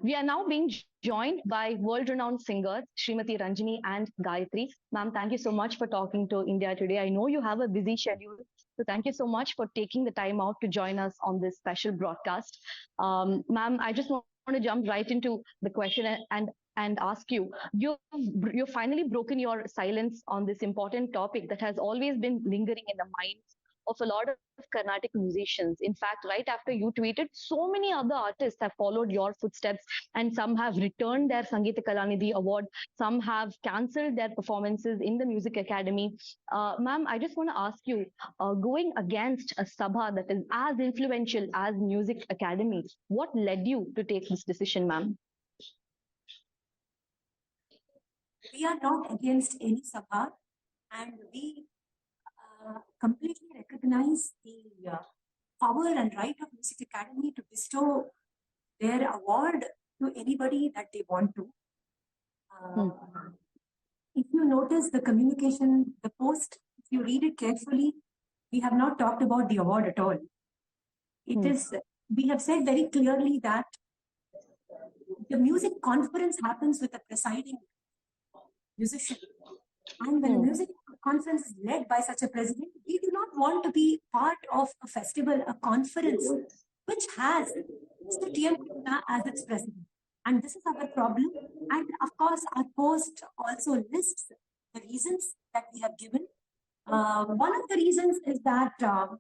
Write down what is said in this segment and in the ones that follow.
We are now being joined by world-renowned singers Srimati Ranjani and Gayatri. Ma'am, thank you so much for talking to India today. I know you have a busy schedule, so thank you so much for taking the time out to join us on this special broadcast. Ma'am, I just want to jump right into the question and ask you. You've finally broken your silence on this important topic that has always been lingering in the minds of a lot of Carnatic musicians. In fact, right after you tweeted, so many other artists have followed your footsteps, and some have returned their Sangita Kalanidhi award, some have cancelled their performances in the Music Academy. Ma'am, I just want to ask you, going against a Sabha that is as influential as Music Academy, what led you to take this decision, ma'am? We are not against any Sabha, and we completely recognize the power and right of Music Academy to bestow their award to anybody that they want to. If you notice the communication, the post, if you read it carefully, we have not talked about the award at all. It is, we have said very clearly that the music conference happens with a presiding musician. And when a music conference is led by such a president, we do not want to be part of a festival, a conference, which has Mr. TM Krishna as its president. And this is our problem. And of course, our post also lists the reasons that we have given. One of the reasons is that the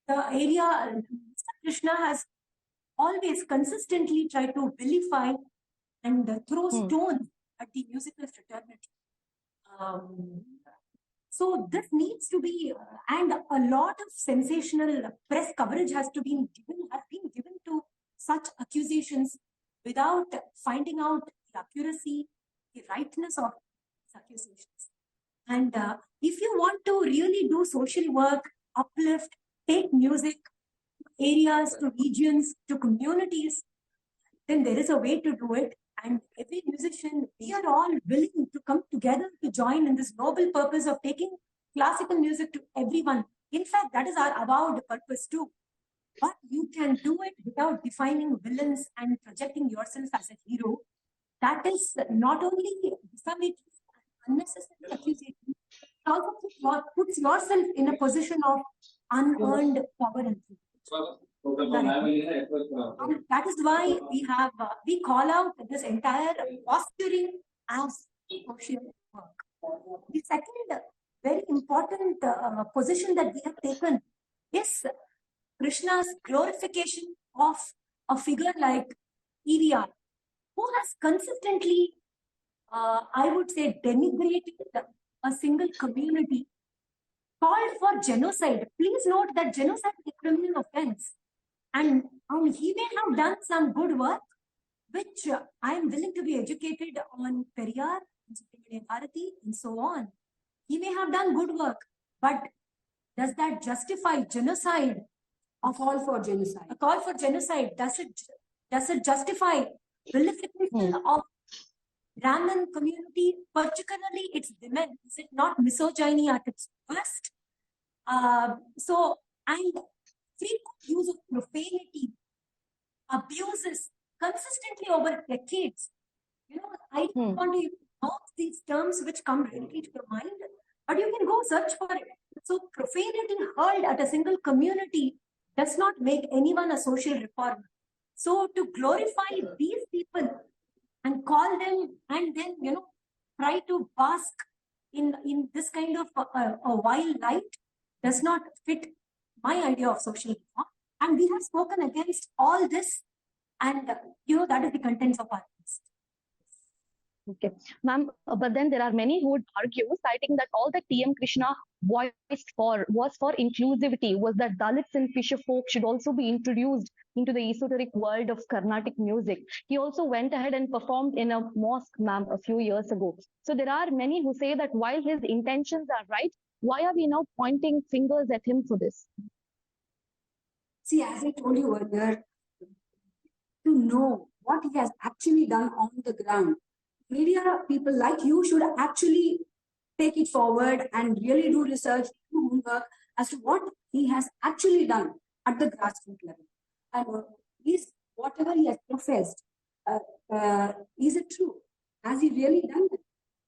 area, Mr. Krishna has always consistently tried to vilify and throw stones at the musical fraternity. So this needs to be, and a lot of sensational press coverage has been given to such accusations without finding out the accuracy, the rightness of these accusations. And if you want to really do social work, uplift, take music to areas, to regions, to communities, then there is a way to do it. And every musician, we are all willing to come together to join in this noble purpose of taking classical music to everyone. In fact, that is our avowed purpose too. But you can do it without defining villains and projecting yourself as a hero. That is not only defamatory and unnecessary accusation, it also puts yourself in a position of unearned power and privilege. And that is why we call out this entire posturing as social work. The second very important position that we have taken is Krishna's glorification of a figure like EVR, who has consistently, I would say, denigrated a single community, called for genocide. Please note that genocide is a criminal offense. And he may have done some good work, which I am willing to be educated on Periyar, Bharati, and so on. He may have done good work, but does that justify genocide? A call for genocide. A call for genocide. Does it justify vilification of Brahmin community, particularly its women? Is it not misogyny at its worst? And frequent use of profanity, abuses consistently over decades. You know, I don't want to use these terms which come readily to your mind, but you can go search for it. So profanity hurled at a single community does not make anyone a social reformer. So to glorify these people and call them and then, you know, try to bask in this kind of a wild light does not fit my idea of social reform. And we have spoken against all this, and you know, that is the contents of our list. Okay, ma'am, but then there are many who would argue, citing that all that TM Krishna voiced for was for inclusivity, was that Dalits and fisher folk should also be introduced into the esoteric world of Carnatic music. He also went ahead and performed in a mosque, ma'am, a few years ago. So there are many who say that while his intentions are right, why are we now pointing fingers at him for this? See, as I told you earlier, to know what he has actually done on the ground, media people like you should actually take it forward and really do research, do homework as to what he has actually done at the grassroots level. And what whatever he has professed, is it true? Has he really done it?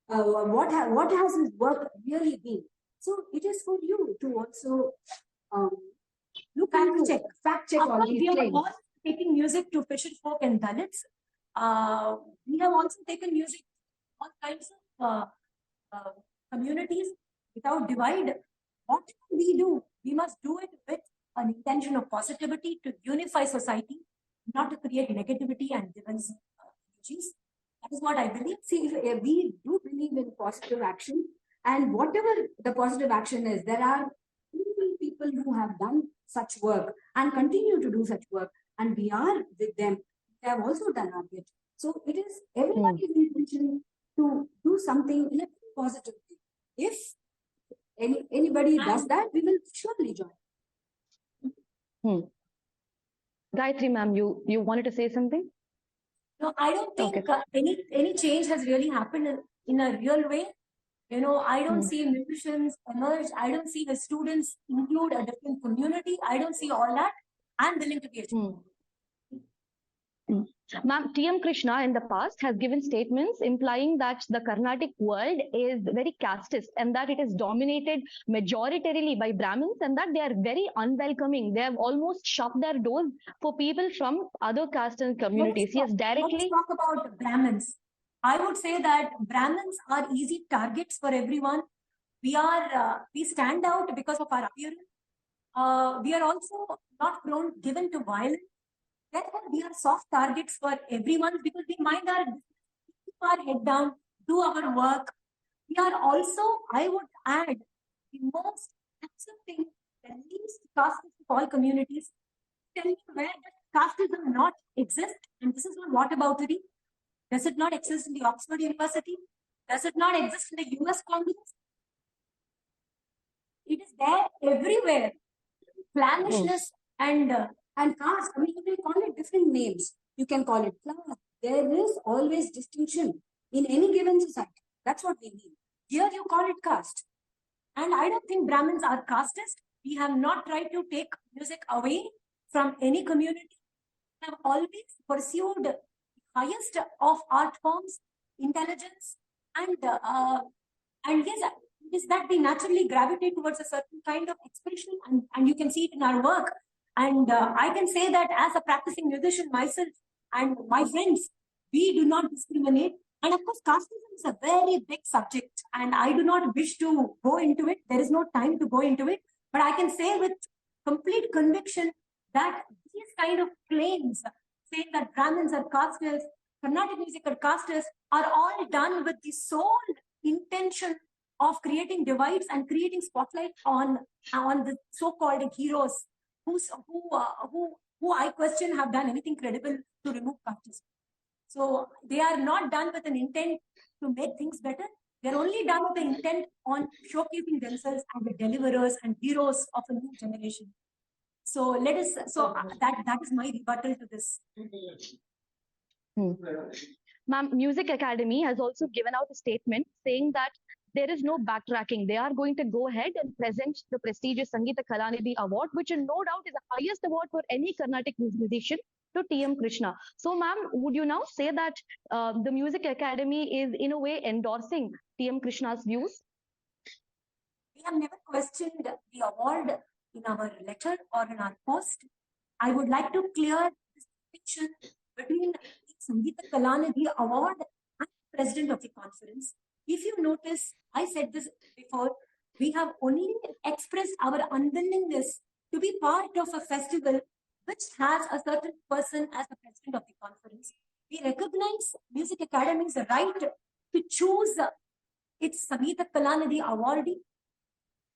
What has his work really been? So it is for you to also fact check all these things. We claims. have all taken music to fisher folk and Dalits. We have also taken music to all kinds of communities without divide. What we do, we must do it with an intention of positivity to unify society, not to create negativity and divisive energies. That is what I believe. See, we do believe in positive action, and whatever the positive action is, there are people who have done such work and continue to do such work, and we are with them. They have also done our bit. So it is everybody's intention to do something in a positive way. If anybody does that, we will surely join. Gayatri ma'am, you wanted to say something? No, I don't think any change has really happened in a real way. You know, I don't see musicians emerge. I don't see the students include a different community. I don't see all that. I'm willing to be a change. Ma'am, TM Krishna in the past has given statements implying that the Carnatic world is very casteist and that it is dominated majoritarily by Brahmins and that they are very unwelcoming. They have almost shut their doors for people from other castes and communities. Let's talk about Brahmins. I would say that Brahmins are easy targets for everyone. We stand out because of our appearance. We are also not given to violence. Therefore, we are soft targets for everyone because we mind keep our head down, do our work. We are also, I would add, the most accepting, the least casteist of all communities. Tell me where does casteism not exist? And this is not whataboutery. Does it not exist in the Oxford University? Does it not exist in the US Congress? It is there everywhere. Clannishness and caste. I mean, you can call it different names. You can call it class. There is always distinction in any given society. That's what we mean. Here you call it caste. And I don't think Brahmins are casteist. We have not tried to take music away from any community. We have always pursued the highest of art forms, intelligence, and yes, it is that we naturally gravitate towards a certain kind of expression, and you can see it in our work. And I can say that as a practicing musician myself and my friends, we do not discriminate. And of course, casteism is a very big subject and I do not wish to go into it. There is no time to go into it. But I can say with complete conviction that these kind of claims, saying that Brahmins are casteist, Carnatic music are casteist, are all done with the sole intention of creating divides and creating spotlight on the so-called heroes who I question have done anything credible to remove casteism. So they are not done with an intent to make things better. They are only done with the intent on showcasing themselves as the deliverers and heroes of a new generation. So that is my rebuttal to this. Ma'am, Music Academy has also given out a statement saying that there is no backtracking. They are going to go ahead and present the prestigious Sangita Kalanidhi Award, which no doubt is the highest award for any Carnatic musician, to TM Krishna. So, ma'am, would you now say that the Music Academy is in a way endorsing TM Krishna's views? We have never questioned the award in our letter or in our post. I would like to clear this distinction between the Sangita Kalanidhi Award and the president of the conference. If you notice, I said this before, we have only expressed our unwillingness to be part of a festival which has a certain person as the president of the conference. We recognize Music Academy's right to choose its Sangita Kalanidhi awardee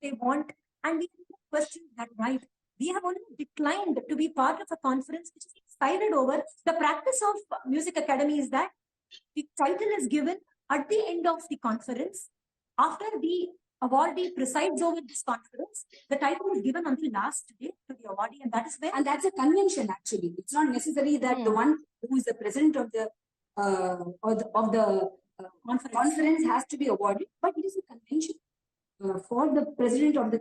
they want, and we don't question that right. We have only declined to be part of a conference which is decided over. The practice of Music Academy is that the title is given at the end of the conference. After the awardee presides over this conference, the title is given on the last day to the awardee, and that is where. And that's a convention, actually. It's not necessary that the one who is the president of the conference has to be awarded, but it is a convention for the president of the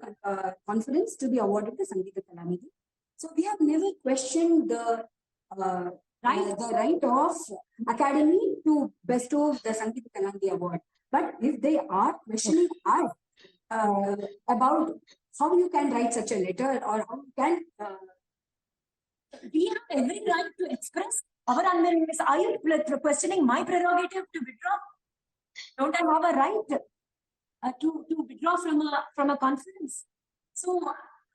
conference to be awarded the Sangita Kalanidhi. So we have never questioned the the right of Academy to bestow the Sangita Kalanidhi Award. But if they are questioning us about how you can write such a letter or how you can... we have every right to express our unwillingness. Are you questioning my prerogative to withdraw? Don't I have a right to withdraw from a conference? So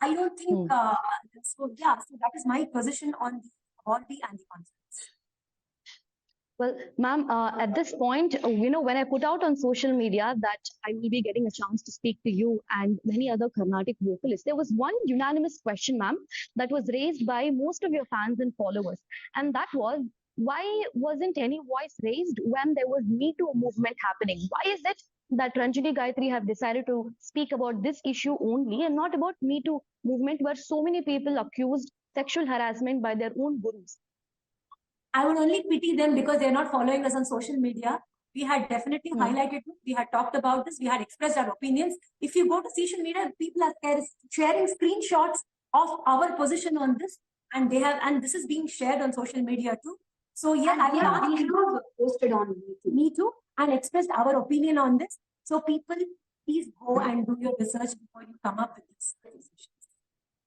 I don't think, so that is my position on the award and the conference. Well, ma'am, at this point, when I put out on social media that I will be getting a chance to speak to you and many other Carnatic vocalists, there was one unanimous question, ma'am, that was raised by most of your fans and followers. And that was, why wasn't any voice raised when there was Me Too movement happening? Why is it that Ranjani-Gayatri have decided to speak about this issue only and not about Me Too movement, where so many people accused sexual harassment by their own gurus? I would only pity them because they're not following us on social media. We had definitely highlighted it. We had talked about this. We had expressed our opinions. If you go to social media, people are sharing screenshots of our position on this, and this is being shared on social media too. So yeah, I will ask you posted on Me Too and expressed our opinion on this. So people, please go and do your research before you come up with this decision.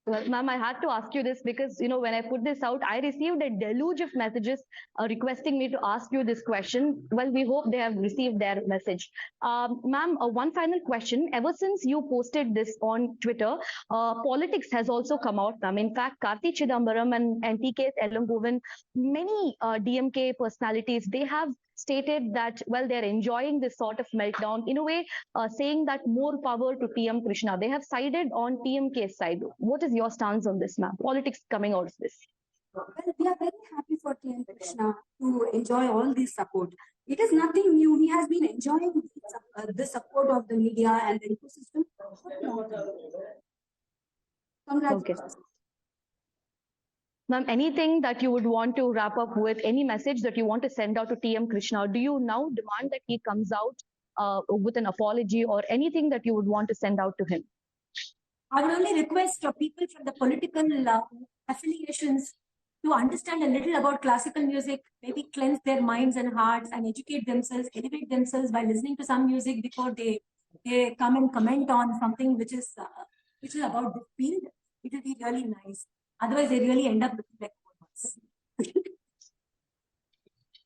Well, ma'am, I had to ask you this because, when I put this out, I received a deluge of messages requesting me to ask you this question. Well, we hope they have received their message. Ma'am, one final question. Ever since you posted this on Twitter, politics has also come out, ma'am. In fact, Karthi Chidambaram and TK's Elangovan, many DMK personalities, they have stated that, well, they're enjoying this sort of meltdown, in a way, saying that more power to TM Krishna. They have sided on TMK's side. What is your stance on this, ma'am? Politics coming out of this. Well, we are very happy for TM Krishna to enjoy all this support. It is nothing new. He has been enjoying the support of the media and the ecosystem for a long time. Congratulations. Okay. Ma'am, anything that you would want to wrap up with, any message that you want to send out to TM Krishna? Do you now demand that he comes out with an apology or anything that you would want to send out to him? I would only request people from the political affiliations to understand a little about classical music, maybe cleanse their minds and hearts and educate themselves, elevate themselves by listening to some music before they come and comment on something which is about the field. It will be really nice. Otherwise, they really end up looking like robots.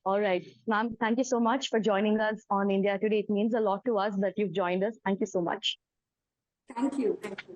All right. Ma'am, thank you so much for joining us on India Today. It means a lot to us that you've joined us. Thank you so much. Thank you. Thank you.